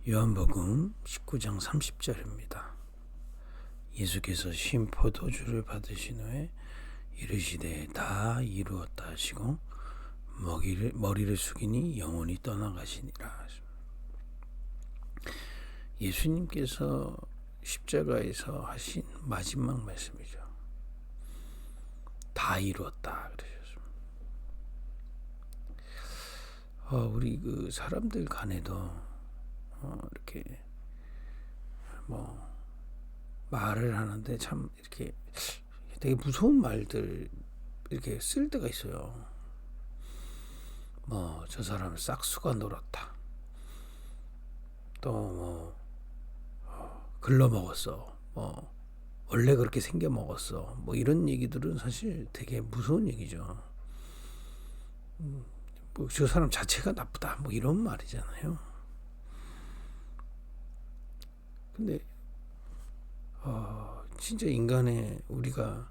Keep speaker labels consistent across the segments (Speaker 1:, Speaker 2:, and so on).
Speaker 1: 요한복음 19장 30절입니다. 예수께서 신 포도주를 받으신 후에 이르시되 다 이루었다 하시고 머리를 숙이니 영혼이 떠나가시니라. 예수님께서 십자가에서 하신 마지막 말씀이죠. 다 이루었다 그러셨습니다. 우리 그 사람들 간에도 이렇게 말을 하는데 참 이렇게 되게 무서운 말들 이렇게 쓸 때가 있어요. 저 사람 싹수가 놀았다. 또 글러먹었어. 원래 그렇게 생겨 먹었어. 이런 얘기들은 사실 되게 무서운 얘기죠. 저 사람 자체가 나쁘다. 이런 말이잖아요. 근데 진짜 인간의 우리가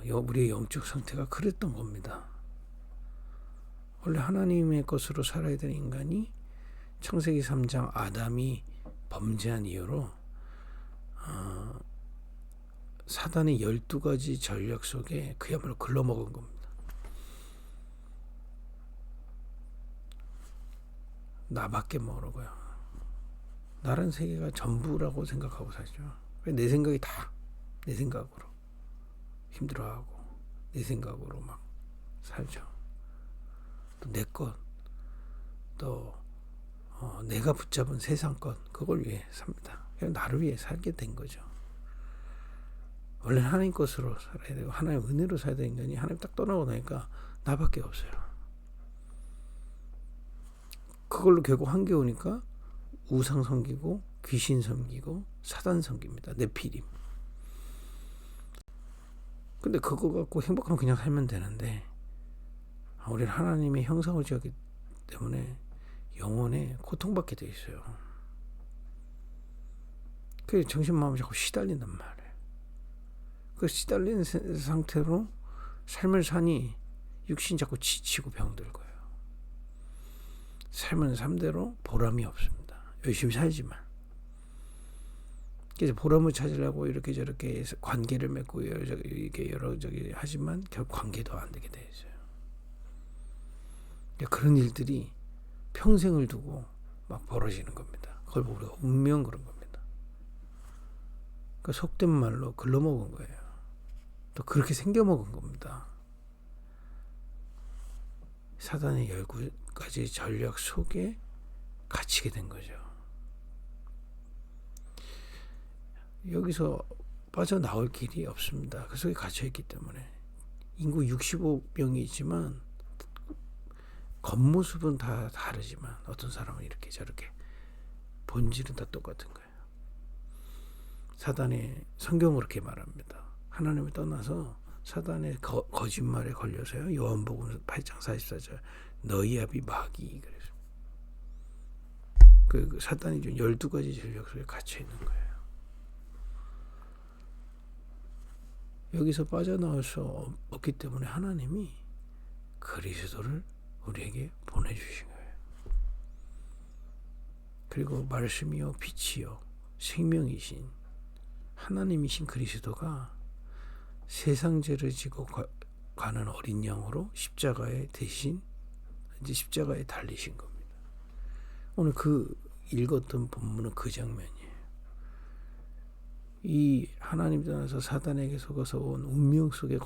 Speaker 1: 우리의 영적 상태가 그랬던 겁니다. 원래 하나님의 것으로 살아야 되는 인간이 창세기 3장 아담이 범죄한 이유로 사단의 12가지 전략 속에 그야말로 글러먹은 겁니다. 나밖에 모르고요. 나란 세계가 전부라고 생각하고 살죠. 내 생각이 다 내 생각으로 힘들어하고 내 생각으로 막 살죠. 또 내 것, 또 내가 붙잡은 세상 것, 그걸 위해 삽니다. 나를 위해 살게 된 거죠. 원래 하나님 것으로 살아야 되고 하나님 은혜로 살아야 되는 인간이 하나님 딱 떠나고 나니까 나밖에 없어요. 그걸로 결국 한계 오니까 우상 섬기고 귀신 섬기고 사단 섬깁니다. 네피림. 근데 그거 갖고 행복하면 그냥 살면 되는데 우리는 하나님의 형상을 지었기 때문에 영혼에 고통받게 돼 있어요. 그래서 정신 마음이 자꾸 시달린단 말이에요. 그 시달린 상태로 삶을 사니 육신 자꾸 지치고 병들고요. 삶은 삶대로 보람이 없습니다. 열심히 살지만. 그래서 보람을 찾으려고 이렇게 저렇게 관계를 맺고 이게 여러 하지만 결국 관계도 안 되게 돼 있어요. 그런 일들이 평생을 두고 막 벌어지는 겁니다. 그걸 우리가 운명 그런 겁니다. 속된 말로 글러먹은 거예요. 또 그렇게 생겨먹은 겁니다. 사단의 12가지 전략 속에 갇히게 된 거죠. 여기서 빠져나올 길이 없습니다. 그 속에 갇혀있기 때문에. 인구 65명이 있지만 겉모습은 다 다르지만 어떤 사람은 이렇게 저렇게 본질은 다 똑같은 거예요. 사단의 성경은 그렇게 말합니다. 하나님을 떠나서 사단의 거짓말에 걸려서요. 요한복음 8장 44절 너희 아비 마귀 그래서 그 사단이 좀 12가지 전략 속에 갇혀 있는 거예요. 여기서 빠져나올 수 없기 때문에 하나님이 그리스도를 우리에게 보내주신 거예요. 그리고 말씀이요 빛이요 생명이신 하나님이신 그리스도가 세상 죄를 지고 가는 어린 양으로 십자가에 대신 이제 십자가에 달리신 겁니다. 오늘 그 읽었던 본문은 그 장면이에요. 이 하나님 떠나서 사단에게 속아서 온 운명 속에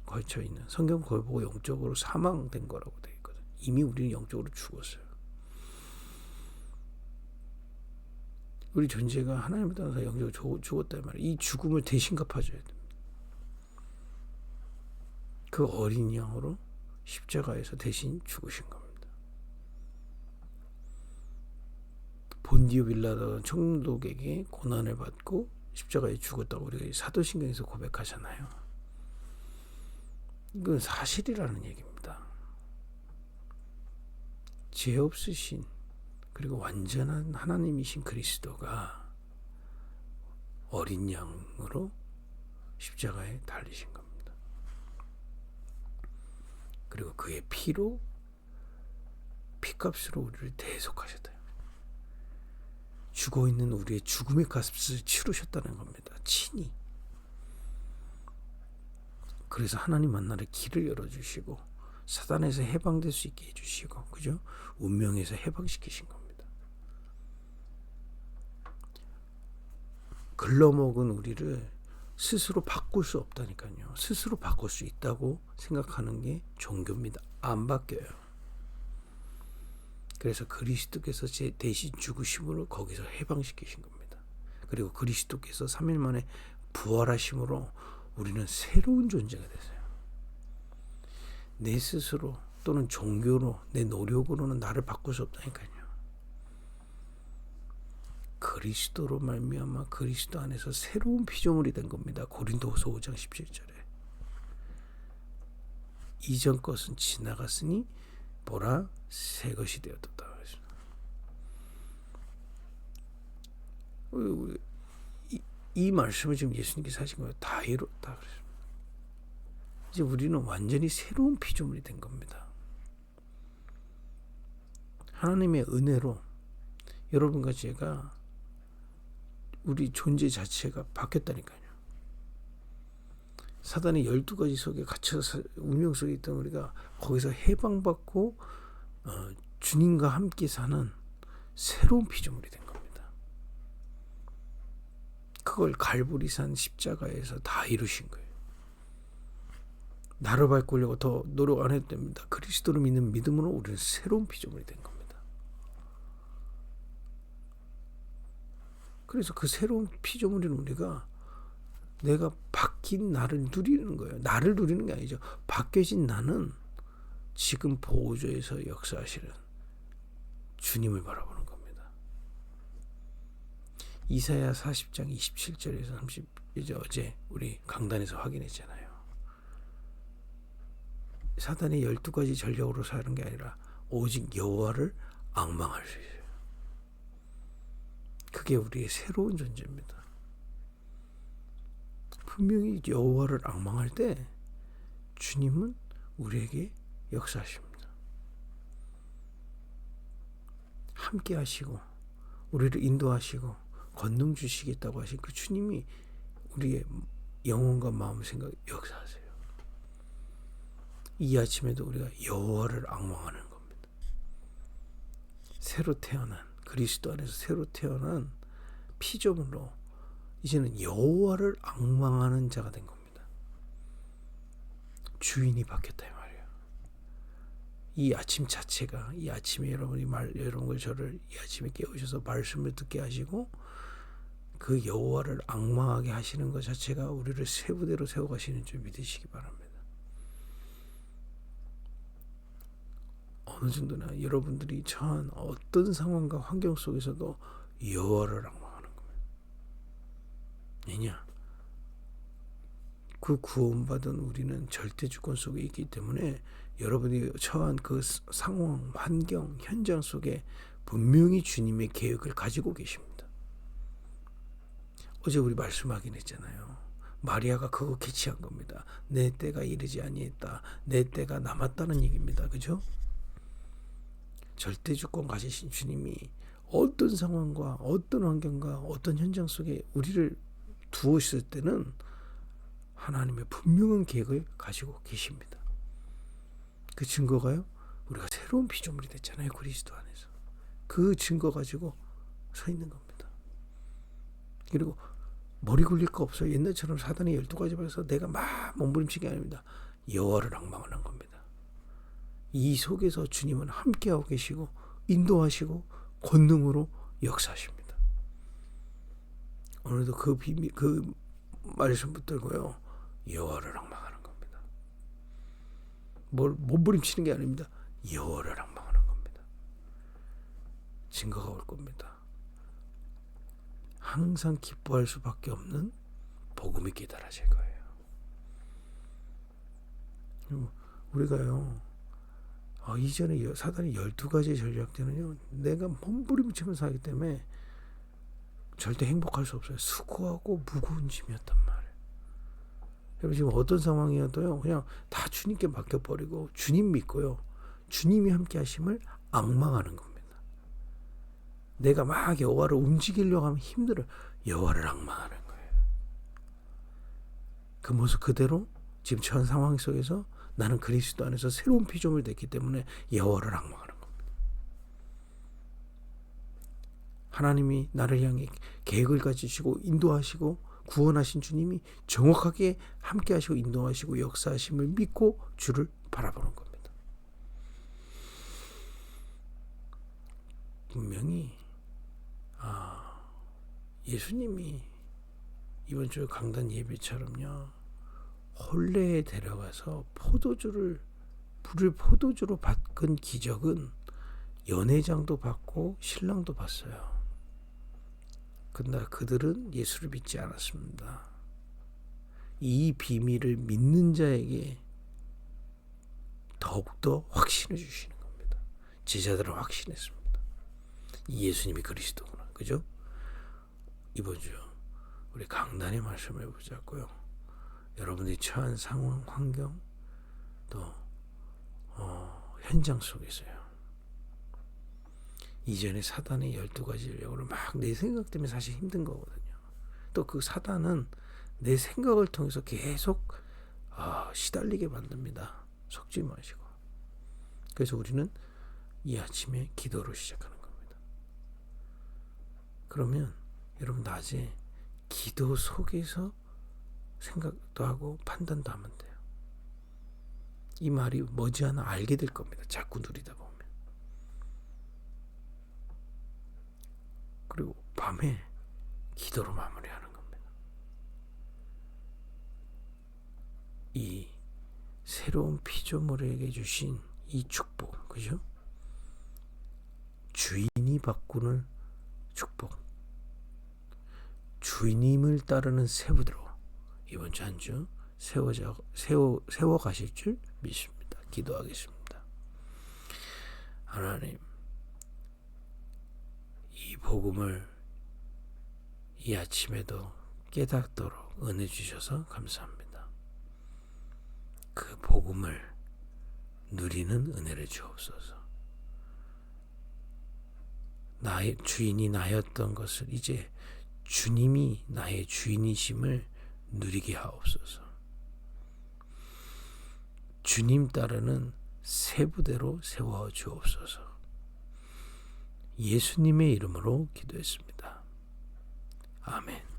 Speaker 1: 걸쳐 있는 성경 그걸 보고 영적으로 사망된 거라고 되어 있거든. 이미 우리는 영적으로 죽었어요. 우리 존재가 하나님을 떠나서 영적으로 죽었단 말이에요. 이 죽음을 대신 갚아줘야 됩니다. 그 어린 양으로 십자가에서 대신 죽으신 겁니다. 본디오 빌라도 총독에게 고난을 받고 십자가에 죽었다고 우리가 사도신경에서 고백하잖아요. 이건 사실이라는 얘기입니다. 죄 없으신 그리고 완전한 하나님이신 그리스도가 어린 양으로 십자가에 달리신 겁니다. 그리고 그의 피로 피값으로 우리를 대속하셨다. 죽어있는 우리의 죽음의 값을 치르셨다는 겁니다. 친히. 그래서 하나님 만나러 길을 열어주시고 사단에서 해방될 수 있게 해주시고, 그죠? 운명에서 해방시키신 겁니다. 글러먹은 우리를 스스로 바꿀 수 없다니까요. 스스로 바꿀 수 있다고 생각하는 게 종교입니다. 안 바뀌어요. 그래서 그리스도께서 제 대신 죽으심으로 거기서 해방시키신 겁니다. 그리고 그리스도께서 3일 만에 부활하심으로 우리는 새로운 존재가 되세요. 내 스스로 또는 종교로, 내 노력으로는 나를 바꿀 수 없다니까요. 그리스도로 말미암아 그리스도 안에서 새로운 피조물이 된 겁니다. 고린도후서 5장 17절에. 이전 것은 지나갔으니 보라 새 것이 되었다. 이 말씀을 지금 예수님께서 하신 거예요. 다 이뤘다. 이제 우리는 완전히 새로운 피조물이 된 겁니다. 하나님의 은혜로 여러분과 제가 우리 존재 자체가 바뀌었다니까요. 사단의 12가지 속에 갇혀서 운명 속에 있던 우리가 거기서 해방받고 주님과 함께 사는 새로운 피조물이 된 겁니다. 그걸 갈보리산 십자가에서 다 이루신 거예요. 나를 바꾸려고 더 노력 안 해도 됩니다. 그리스도를 믿는 믿음으로 우리는 새로운 피조물이 된 겁니다. 그래서 그 새로운 피조물인 우리가 내가 바뀐 나를 누리는 거예요. 나를 누리는 게 아니죠. 바뀌어진 나는 지금 보호조에서 역사하시는 주님을 바라보는 겁니다. 이사야 40장 27절에서 30, 이제 어제 우리 강단에서 확인했잖아요. 사단의 12가지 전략으로 사는 게 아니라 오직 여호와를 앙망할 수 있어요. 그게 우리의 새로운 존재입니다. 분명히 여호와를 앙망할 때 주님은 우리에게 역사하십니다. 함께 하시고 우리를 인도하시고 권능 주시겠다고 하신 그 주님이 우리의 영혼과 마음 생각 역사하세요. 이 아침에도 우리가 여호와를 앙망하는 겁니다. 새로 태어난 그리스도 안에서 새로 태어난 피조물로 이제는 여호와를 앙망하는 자가 된 겁니다. 주인이 바뀌었다 이 말이에요. 이 아침 자체가 이 아침에 여러분을 저를 이 아침에 깨우셔서 말씀을 듣게 하시고 그 여호와를 앙망하게 하시는 것 자체가 우리를 새 부대로 세워가시는 줄 믿으시기 바랍니다. 어느 정도나 여러분들이 처한 어떤 상황과 환경 속에서도 여호와를 앙망하는 거예요. 왜냐? 그 구원받은 우리는 절대 주권 속에 있기 때문에 여러분이 처한 그 상황, 환경, 현장 속에 분명히 주님의 계획을 가지고 계십니다. 어제 우리 말씀 확인했잖아요. 마리아가 그거 캐치한 겁니다. 내 때가 이르지 아니했다. 내 때가 남았다는 얘기입니다. 그죠? 절대 주권 가지신 주님이 어떤 상황과 어떤 환경과 어떤 현장 속에 우리를 두었을 때는 하나님의 분명한 계획을 가지고 계십니다. 그 증거가요, 우리가 새로운 피조물이 됐잖아요. 그리스도 안에서. 그 증거 가지고 서 있는 겁니다. 그리고 머리 굴릴 거 없어요. 옛날처럼 사단이 12가지 발에서 내가 막 몸부림치는 게 아닙니다. 여호와를 앙망하는 겁니다. 이 속에서 주님은 함께하고 계시고 인도하시고 권능으로 역사하십니다. 오늘도 그 비밀, 그 말씀 붙들고요, 여호와를 앙망하는 겁니다. 뭘 몸부림치는 게 아닙니다. 여호와를 앙망하는 겁니다. 증거가 올 겁니다. 항상 기뻐할 수밖에 없는 복음이 깨달아질 거예요. 우리가요, 이전에 사단이 12가지 전략 때는요, 내가 몸부림치면서 하기 때문에 절대 행복할 수 없어요. 수고하고 무거운 짐이었단 말이에요. 여러분 지금 어떤 상황이어도요, 그냥 다 주님께 맡겨버리고 주님 믿고요, 주님이 함께 하심을 앙망하는 겁니다. 내가 막 여호와를 움직이려고 하면 힘들어요. 여호와를 앙망하는 거예요. 그 모습 그대로 지금 전 상황 속에서 나는 그리스도 안에서 새로운 피조물이 됐기 때문에 여호와를 앙망하는 겁니다. 하나님이 나를 향해 계획을 가지시고 인도하시고 구원하신 주님이 정확하게 함께 하시고 인도하시고 역사하심을 믿고 주를 바라보는 겁니다. 분명히 예수님이 이번 주 강단 예배처럼요, 홀레에 데려가서 불을 포도주로 바꾼 기적은 연회장도 받고 신랑도 봤어요. 그러나 그들은 예수를 믿지 않았습니다. 이 비밀을 믿는 자에게 더욱더 확신해 주시는 겁니다. 제자들은 확신했습니다. 이 예수님이 그리스도구나. 그죠? 이번 주 우리 강단의 말씀을 보자고요. 여러분들이 처한 상황, 환경, 또 현장 속에서요, 이전에 사단의 12가지 유혹으로 막 내 생각 때문에 사실 힘든 거거든요. 또 그 사단은 내 생각을 통해서 계속 시달리게 만듭니다. 속지 마시고. 그래서 우리는 이 아침에 기도로 시작하는 겁니다. 그러면 여러분 낮에 기도 속에서 생각도 하고 판단도 하면 돼요. 이 말이 머지않아 알게 될 겁니다. 자꾸 누리다 보면. 그리고 밤에 기도로 마무리하는 겁니다. 이 새로운 피조물에게 주신 이 축복, 그죠? 주인이 바꾸는 축복, 주님을 따르는 세부대로 이번 주 한 주 세워 가실 줄 믿습니다. 기도하겠습니다. 하나님, 이 복음을 이 아침에도 깨닫도록 은혜 주셔서 감사합니다. 그 복음을 누리는 은혜를 주옵소서. 나의 주인이 나였던 것을 이제 주님이 나의 주인이심을 누리게 하옵소서. 주님 따르는 세부대로 세워 주옵소서. 예수님의 이름으로 기도했습니다. 아멘.